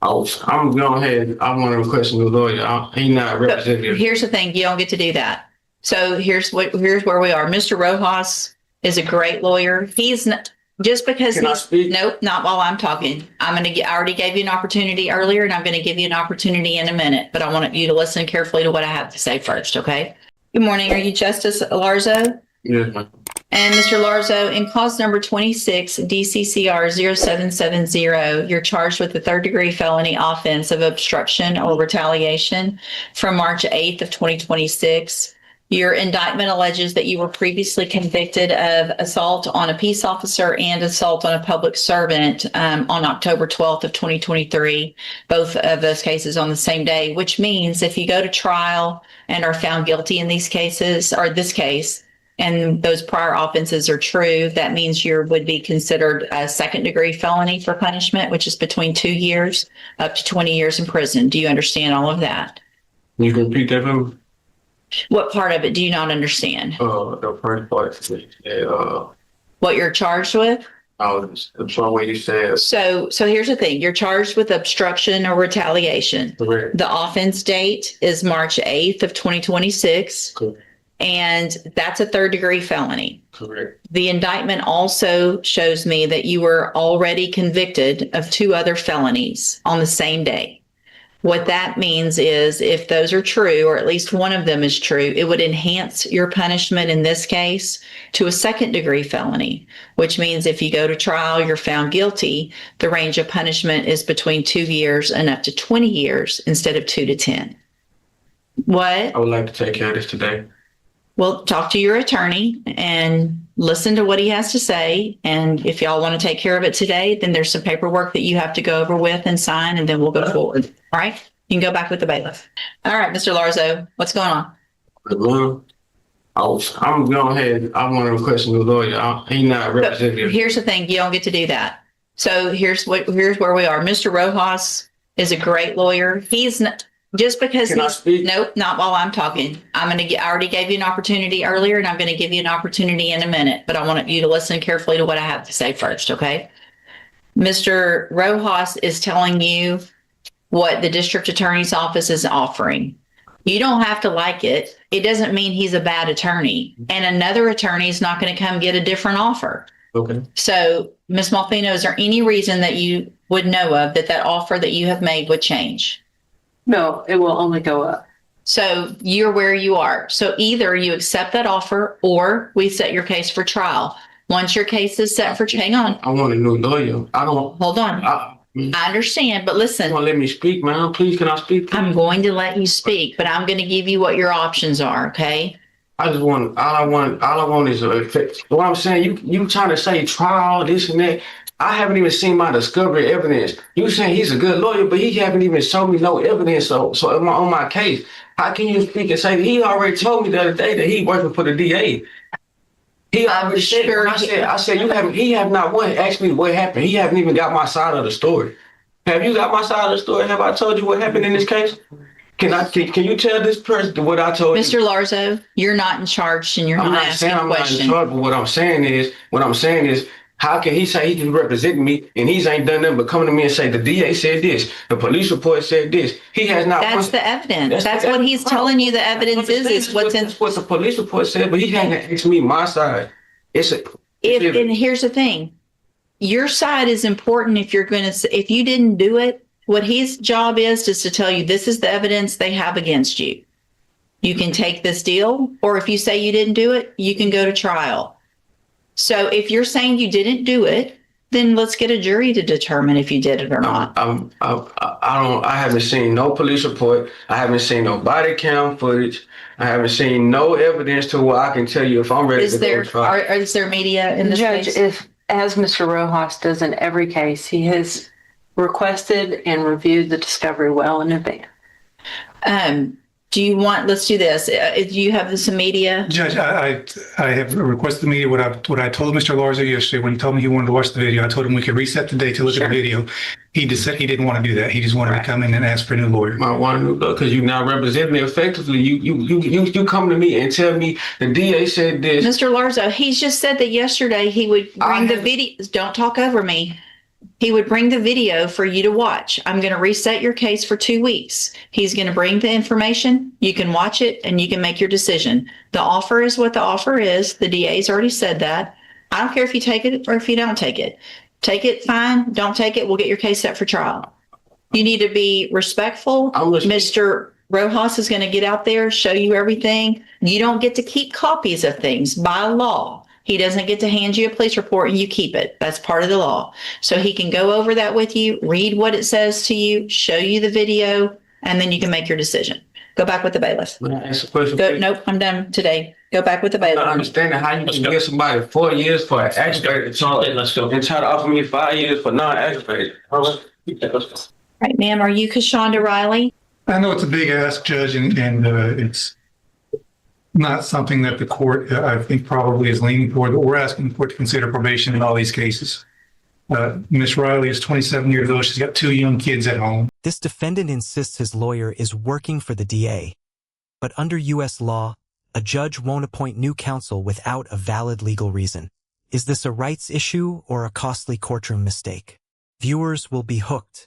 I'm going ahead. I want to request a new lawyer. He's not representative. Here's the thing. You don't get to do that. So here's where we are. Mr. Rojas is a great lawyer. He's not, just because Can I speak? Nope, not while I'm talking. I already gave you an opportunity earlier, and I'm going to give you an opportunity in a minute, but I want you to listen carefully to what I have to say first, okay? Good morning. Are you Justice Larzo? Yes, ma'am. And Mr. Larzo, in clause number 26, DCCR 0770, you're charged with the third-degree felony offense of obstruction or retaliation from March 8th of 2026. Your indictment alleges that you were previously convicted of assault on a peace officer and assault on a public servant on October 12th of 2023, both of those cases on the same day, which means if you go to trial and are found guilty in these cases, or this case, and those prior offenses are true, that means you would be considered a second-degree felony for punishment, which is between 2 years up to 20 years in prison. Do you understand all of that? You can repeat that for me? What part of it do you not understand? The first part. What you're charged with? The part where you said. So here's the thing. You're charged with obstruction or retaliation. Correct. The offense date is March 8th of 2026. Correct. And that's a third-degree felony. Correct. The indictment also shows me that you were already convicted of 2 other felonies on the same day. What that means is if those are true, or at least one of them is true, it would enhance your punishment in this case to a second-degree felony, which means if you go to trial, you're found guilty, the range of punishment is between 2 years and up to 20 years instead of 2 to 10. What? I would like to take care of this today. Well, talk to your attorney and listen to what he has to say. And if y'all want to take care of it today, then there's some paperwork that you have to go over with and sign, and then we'll go forward. All right? You can go back with the bailiff. All right, Mr. Larzo, what's going on? I'm going ahead. I want to request a new lawyer. He's not representative. Here's the thing. You don't get to do that. So here's where we are. Mr. Rojas is a great lawyer. He's not... Just because Can I speak? Nope, not while I'm talking. I already gave you an opportunity earlier, and I'm going to give you an opportunity in a minute, but I want you to listen carefully to what I have to say first, okay? Mr. Rojas is telling you what the district attorney's office is offering. You don't have to like it. It doesn't mean he's a bad attorney, and another attorney is not going to come get a different offer. Okay. So, Ms. Malfino, is there any reason that you would know of that offer that you have made would change? No, it will only go up. So you're where you are. So either you accept that offer or we set your case for trial. Once your case is set for, hang on. I want a new lawyer. Hold on. I understand, but listen. You want to let me speak, man? Please, can I speak? I'm going to let you speak, but I'm going to give you what your options are, okay? All I want is a effect. What I'm saying, you trying to say trial, this and that. I haven't even seen my discovery evidence. You saying he's a good lawyer, but he haven't even shown me no evidence. So on my case, how can you speak and say he already told me the other day that he working for the DA? He already said. Sure I said you haven't. He have not asked me what happened. He haven't even got my side of the story. Have you got my side of the story? Have I told you what happened in this case? Can you tell this person what I told you? Mr. Larzo, you're not in charge and you're not asking I'm questions. not in charge, but what I'm saying is, how can he say he's representing me and he's ain't done nothing but come to me and say the DA said this, the police report said this. He has not. That's the evidence. That's what he's telling you the evidence is what's in. What the police report said, but he hasn't asked me my side. And here's the thing. Your side is important if you didn't do it, what his job is to tell you this is the evidence they have against you. You can take this deal, or if you say you didn't do it, you can go to trial. So if you're saying you didn't do it, then let's get a jury to determine if you did it or not. I haven't seen no police report. I haven't seen no body cam footage. I haven't seen no evidence to where I can tell you if I'm ready to go to trial. Is there media in this Judge, case? as Mr. Rojas does in every case, he has requested and reviewed the discovery well in advance. Let's do this. Do you have some media? Judge, I have requested the media. What I told Mr. Larzo yesterday when he told me he wanted to watch the video, I told him we could reset the date to look at the video. He just said he didn't want to do that. He just wanted to come in and ask for a new lawyer. I want a new lawyer because you now represent me effectively. You come to me and tell me the DA said this. Mr. Larzo, he's just said that yesterday he would bring the videos. Don't talk over me. He would bring the video for you to watch. I'm going to reset your case for 2 weeks. He's going to bring the information. You can watch it and you can make your decision. The offer is what the offer is. The DA's already said that. I don't care if you take it or if you don't take it. Take it, fine. Don't take it. We'll get your case set for trial. You need to be respectful. Mr. Rojas is going to get out there, show you everything. You don't get to keep copies of things by law. He doesn't get to hand you a police report and you keep it. That's part of the law. So he can go over that with you, read what it says to you, show you the video, and then you can make your decision. Go back with the bailiff. May I ask a question? Nope, I'm done today. Go back with the I don't bailiff. understand how you can give somebody 4 years for an aggravated charge Let's go. and try to offer me 5 years for non-aggravated. Let's go. Right, ma'am, are you Kashonda Riley? I know it's a big ask, Judge, and it's not something that the court, I think, probably is leaning toward, but we're asking the court to consider probation in all these cases. Ms. Riley is 27 years old. She's got 2 young kids at home. This defendant insists his lawyer is working for the DA. But under U.S. law, a judge won't appoint new counsel without a valid legal reason. Is this a rights issue or a costly courtroom mistake? Viewers will be hooked.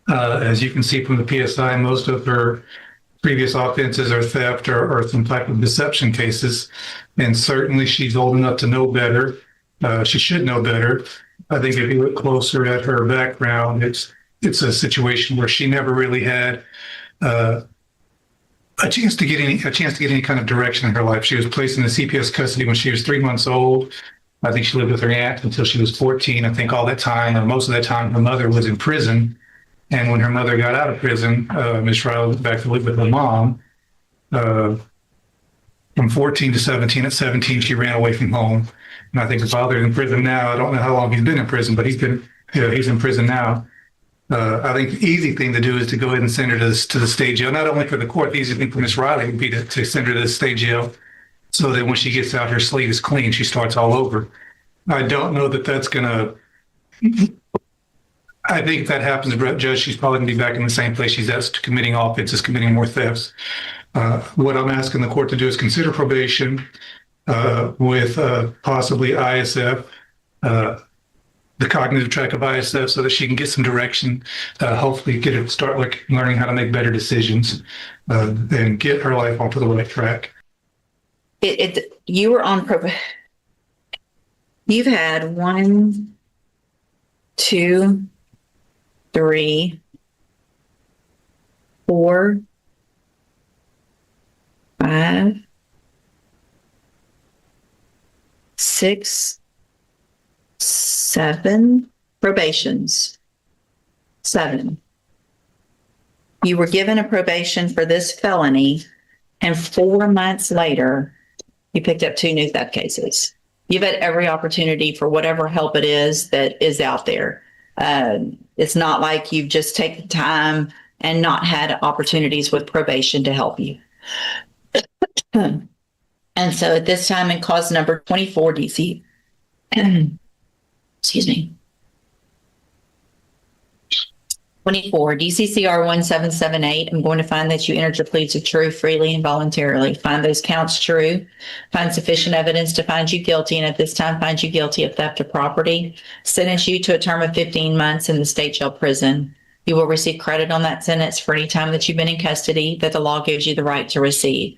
As you can see from the PSI, most of her previous offenses are theft or some type of deception cases. And certainly she's old enough to know better. She should know better. I think if you look closer at her background, it's a situation where she never really had a chance to get any kind of direction in her life. She was placed into CPS custody when she was 3 months old. I think she lived with her aunt until she was 14. I think all that time, or most of that time, her mother was in prison. And when her mother got out of prison, Ms. Riley went back to live with her mom. From 14 to 17. At 17, she ran away from home. And I think her father's in prison now. I don't know how long he's been in prison, but he's in prison now. I think the easy thing to do is to go ahead and send her to the state jail. Not only for the court, the easy thing for Ms. Riley would be to send her to the state jail so that when she gets out, her slate is clean. She starts all over. I don't know that that's going to... I think if that happens, Judge, she's probably going to be back in the same place she's at, committing offenses, committing more thefts. What I'm asking the court to do is consider probation with possibly ISF, the cognitive track of ISF, so that she can get some direction, hopefully start learning how to make better decisions, and get her life onto the right track. You were on probation. You've had 1, 2, 3, 4, 5, 6, 7 probations. 7. You were given a probation for this felony, and 4 months later, you picked up 2 new theft cases. You've had every opportunity for whatever help it is that is out there. It's not like you've just taken time and not had opportunities with probation to help you. And so at this time in cause number 24, DC, excuse me, 24, DCCR 1778, I'm going to find that you entered your pleas of true, freely, and voluntarily. Find those counts true. Find sufficient evidence to find you guilty, and at this time find you guilty of theft of property. Sentence you to a term of 15 months in the state jail prison. You will receive credit on that sentence for any time that you've been in custody that the law gives you the right to receive.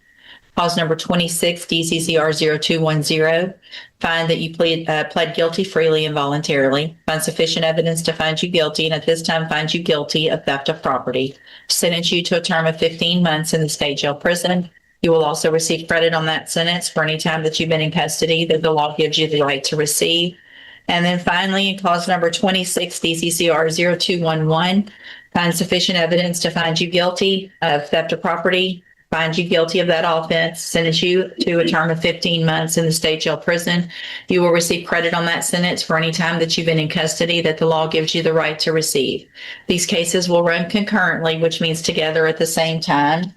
Cause number 26, DCCR 0210. Find that you pled guilty freely and voluntarily. Find sufficient evidence to find you guilty, and at this time find you guilty of theft of property. Sentence you to a term of 15 months in the state jail prison. You will also receive credit on that sentence for any time that you've been in custody that the law gives you the right to receive. And then finally, in cause number 26, DCCR 0211, find sufficient evidence to find you guilty of theft of property. Find you guilty of that offense, sentence you to a term of 15 months in the state jail prison. You will receive credit on that sentence for any time that you've been in custody that the law gives you the right to receive. These cases will run concurrently, which means together at the same time.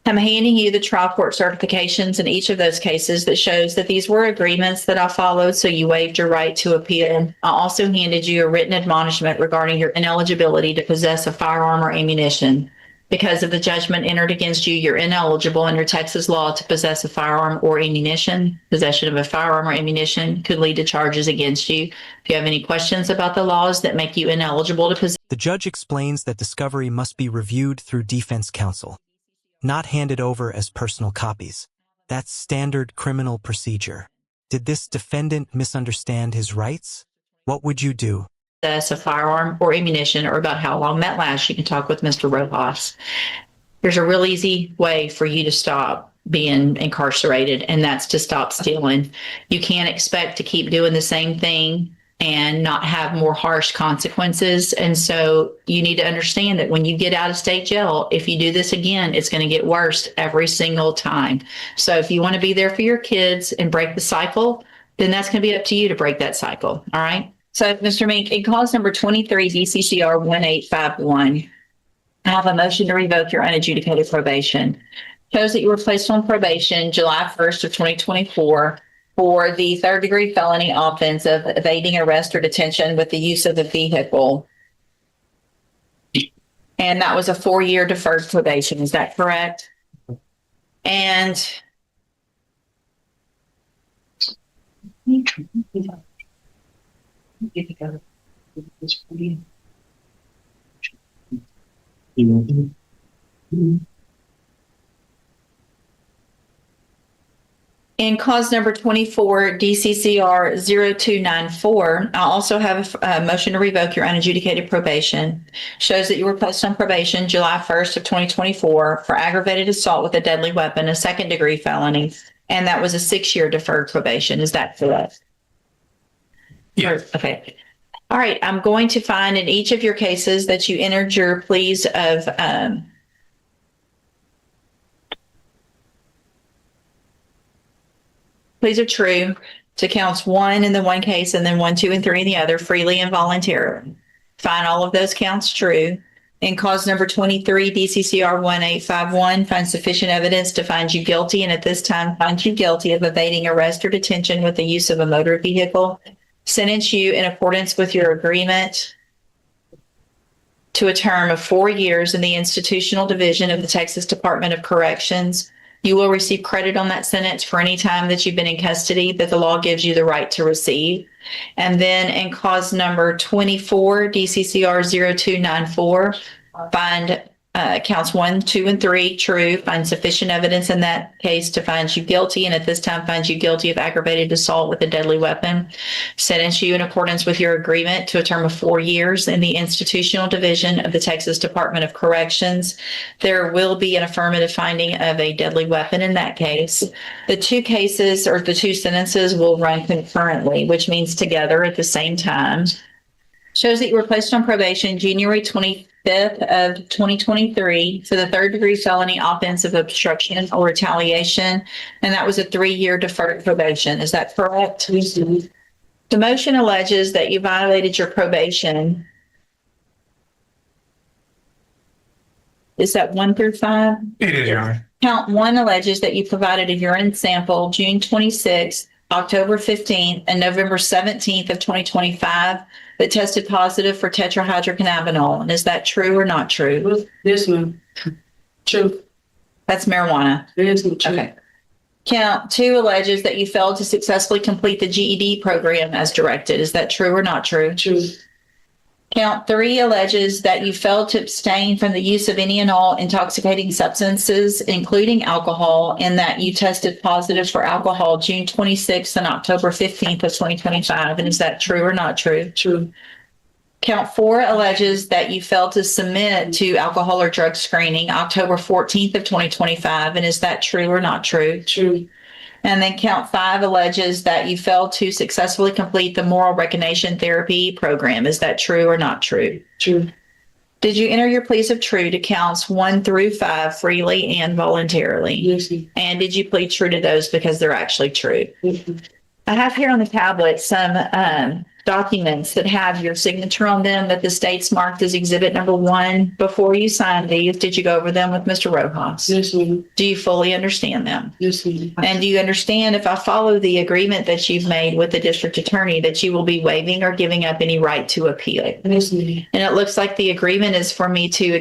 I'm handing you the trial court certifications in each of those cases that shows that these were agreements that I followed, so you waived your right to appeal. I also handed you a written admonishment regarding your ineligibility to possess a firearm or ammunition. Because of the judgment entered against you, you're ineligible under Texas law to possess a firearm or ammunition. Possession of a firearm or ammunition could lead to charges against you. If you have any questions about the laws that make you ineligible to possess. The judge explains that discovery must be reviewed through defense counsel, not handed over as personal copies. That's standard criminal procedure. Did this defendant misunderstand his rights? What would you do? A firearm or ammunition, or about how long that lasts, you can talk with Mr. Rojas. There's a real easy way for you to stop being incarcerated, and that's to stop stealing. You can't expect to keep doing the same thing and not have more harsh consequences. And so you need to understand that when you get out of state jail, if you do this again, it's going to get worse every single time. So if you want to be there for your kids and break the cycle, then that's going to be up to you to break that cycle. All right. So, Mr. Mink, in cause number 23, DCCR 1851, I have a motion to revoke your unadjudicated probation. Shows that you were placed on probation July 1st of 2024 for the third-degree felony offense of evading arrest or detention with the use of a vehicle. And that was a 4-year deferred probation. Is that correct? And in cause number 24, DCCR 0294, I also have a motion to revoke your unadjudicated probation. Shows that you were placed on probation July 1st of 2024 for aggravated assault with a deadly weapon, a second-degree felony, and that was a 6-year deferred probation. Is that correct? Yeah. Okay. All right. I'm going to find in each of your cases that you entered your pleas of pleas of true to counts 1 in the one case and then 1, 2, and 3 in the other, freely and voluntarily. Find all of those counts true. In cause number 23, DCCR 1851, find sufficient evidence to find you guilty, and at this time find you guilty of evading arrest or detention with the use of a motor vehicle. Sentence you in accordance with your agreement to a term of 4 years in the institutional division of the Texas Department of Corrections. You will receive credit on that sentence for any time that you've been in custody that the law gives you the right to receive. And then in cause number 24, DCCR 0294, find counts 1, 2, and 3 true. Find sufficient evidence in that case to find you guilty, and at this time find you guilty of aggravated assault with a deadly weapon. Sentence you in accordance with your agreement to a term of 4 years in the institutional division of the Texas Department of Corrections. There will be an affirmative finding of a deadly weapon in that case. The two cases or the two sentences will run concurrently, which means together at the same time. Shows that you were placed on probation January 25th of 2023 for the third-degree felony offense of obstruction or retaliation, and that was a 3-year deferred probation. Is that correct? The motion alleges that you violated your probation. Is that 1 through 5? It is, Your Honor. Count 1 alleges that you provided a urine sample June 26th, October 15th, and November 17th of 2025 that tested positive for tetrahydrocannabinol. And is that true or not true? Yes, ma'am. True. That's marijuana. Yes, ma'am. True. Okay. Count 2 alleges that you failed to successfully complete the GED program as directed. Is that true or not true? True. Count 3 alleges that you failed to abstain from the use of any and all intoxicating substances, including alcohol, and that you tested positive for alcohol June 26th and October 15th of 2025. And is that true or not true? True. Count 4 alleges that you failed to submit to alcohol or drug screening October 14th of 2025. And is that true or not true? True. And then count 5 alleges that you failed to successfully complete the moral recognition therapy program. Is that true or not true? True. Did you enter your pleas of true to counts 1 through 5 freely and voluntarily? Yes, ma'am. And did you plead true to those because they're actually true? Yes, ma'am. I have here on the tablet some documents that have your signature on them that the state's marked as exhibit number 1. Before you signed these, did you go over them with Mr. Rojas? Yes, ma'am. Do you fully understand them? Yes, ma'am. And do you understand if I follow the agreement that you've made with the district attorney that you will be waiving or giving up any right to appeal? Yes, ma'am. And it looks like the agreement is for me to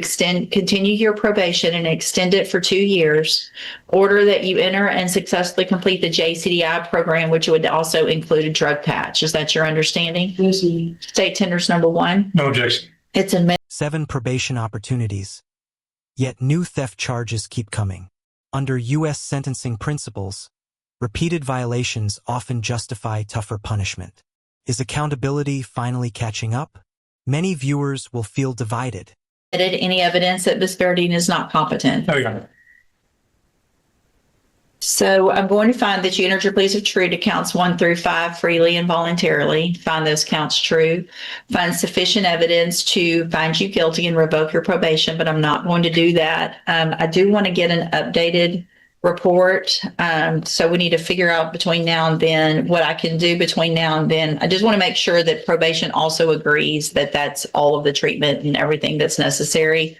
continue your probation and extend it for 2 years. Order that you enter and successfully complete the JCDI program, which would also include a drug patch. Is that your understanding? Yes, ma'am. State tenders number 1. No objection. It's in 7 probation opportunities. Yet new theft charges keep coming. Under U.S. sentencing principles, repeated violations often justify tougher punishment. Is accountability finally catching up? Many viewers will feel divided. any evidence that Ms. Verdine is not competent. No, Your Honor. So I'm going to find that you entered your pleas of true to counts 1 through 5 freely and voluntarily. Find those counts true. Find sufficient evidence to find you guilty and revoke your probation, but I'm not going to do that. I do want to get an updated report. So we need to figure out between now and then what I can do between now and then. I just want to make sure that probation also agrees that that's all of the treatment and everything that's necessary.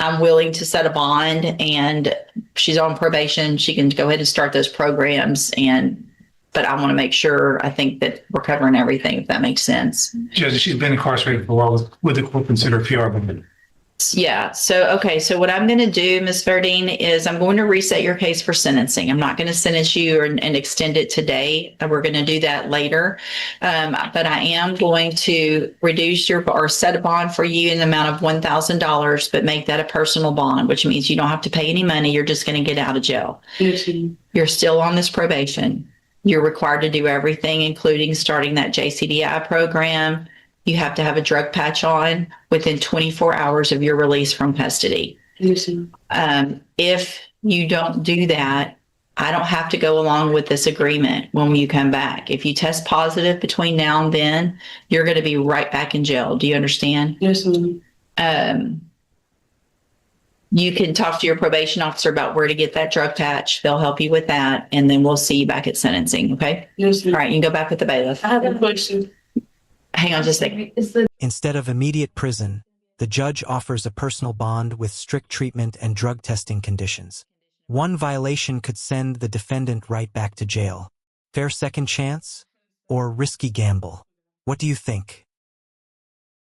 I'm willing to set a bond, and she's on probation. She can go ahead and start those programs. But I want to make sure, I think, that we're covering everything, if that makes sense. Judge, she's been incarcerated for a while. Would the court consider PR amendment? Yeah. So, okay. So what I'm going to do, Ms. Verdine, is I'm going to reset your case for sentencing. I'm not going to sentence you and extend it today. We're going to do that later. But I am going to reduce or set a bond for you in the amount of $1,000, but make that a personal bond, which means you don't have to pay any money. You're just going to get out of jail. You're still on this probation. You're required to do everything, including starting that JCDI program. You have to have a drug patch on within 24 hours of your release from custody. If you don't do that, I don't have to go along with this agreement when you come back. If you test positive between now and then, you're going to be right back in jail. Do you understand? Yes, ma'am. You can talk to your probation officer about where to get that drug patch. They'll help you with that. And then we'll see you back at sentencing. Okay? Yes, All right. You can go back with the bailiff. I have a question. Hang on just a second. Instead of immediate prison, the judge offers a personal bond with strict treatment and drug testing conditions. One violation could send the defendant right back to jail. Fair second chance or risky gamble? What do you think?